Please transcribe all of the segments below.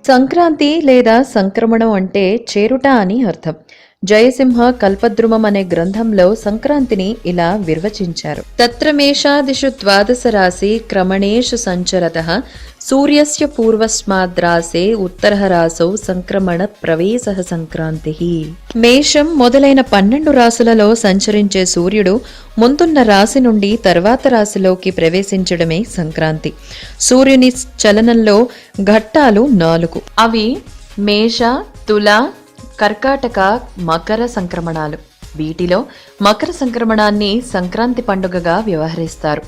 సంక్రాంతి లేదా సంక్రమణం అంటే చేరుట అని అర్థం. జయసింహ కల్పద్రుమం అనే గ్రంథంలో సంక్రాంతిని ఇలా నిర్వచించారు. తత్ర మేషాదిషు ద్వాదశ రాశి క్రమణేషు సంచరతః సూర్యస్య పూర్వస్మాద్రాసే ఉత్తరః రాసౌ సంక్రమణ ప్రవేశః సంక్రాంతిః. మేషం మొదలైన 12 రాశులలో సంచరించే సూర్యుడు ముందున్న రాశి నుండి తర్వాత రాశిలోకి ప్రవేశించడమే సంక్రాంతి. సూర్యుని చలనంలో ఘట్టాలు 4. అవి మేష, తుల, కర్కాటక, మకర సంక్రమణాలు. వీటిలో మకర సంక్రమణాన్ని సంక్రాంతి పండుగగా వ్యవహరిస్తారు.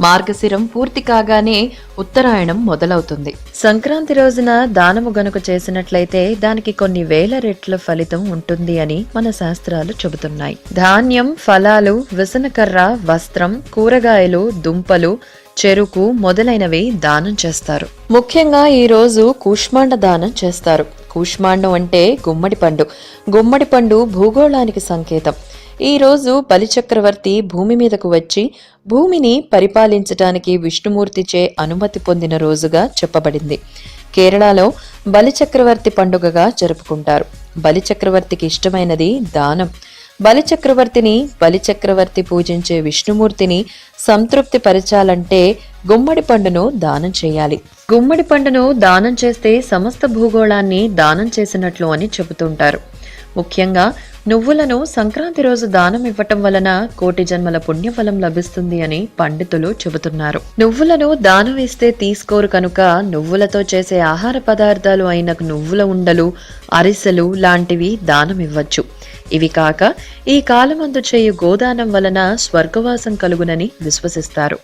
మార్గశిరం పూర్తి కాగానే ఉత్తరాయణం మొదలవుతుంది. సంక్రాంతి రోజున దానము గనుక చేసినట్లయితే దానికి కొన్ని వేల రెట్ల ఫలితం ఉంటుంది అని మన శాస్త్రాలు చెబుతున్నాయి. ధాన్యం, ఫలాలు, విసనకర్ర, వస్త్రం, కూరగాయలు, దుంపలు, చెరుకు మొదలైనవి దానం చేస్తారు. ముఖ్యంగా ఈ రోజు కూష్మాండ దానం చేస్తారు. కూష్మాండం అంటే గుమ్మడి పండు. గుమ్మడి పండు భూగోళానికి సంకేతం. ఈ రోజు బలిచక్రవర్తి భూమి మీదకు వచ్చి భూమిని పరిపాలించటానికి విష్ణుమూర్తిచే అనుమతి పొందిన రోజుగా చెప్పబడింది. కేరళలో బలిచక్రవర్తి పండుగగా జరుపుకుంటారు. బలిచక్రవర్తికి ఇష్టమైనది దానం. బలిచక్రవర్తి పూజించే విష్ణుమూర్తిని సంతృప్తి పరచాలంటే గుమ్మడి పండును దానం చేయాలి. గుమ్మడి పండును దానం చేస్తే సమస్త భూగోళాన్ని దానం చేసినట్లు అని చెబుతుంటారు. ముఖ్యంగా నువ్వులను సంక్రాంతి రోజు దానం ఇవ్వటం వలన కోటి జన్మల పుణ్యఫలం లభిస్తుంది అని పండితులు చెబుతున్నారు. నువ్వులను దానం ఇస్తే తీసుకోరు కనుక నువ్వులతో చేసే ఆహార పదార్థాలు అయిన నువ్వుల ఉండలు, అరిసెలు లాంటివి దానం ఇవ్వచ్చు. ఇవి కాక ఈ కాలమందు చేయు గోదానం వలన స్వర్గవాసం కలుగునని విశ్వసిస్తారు.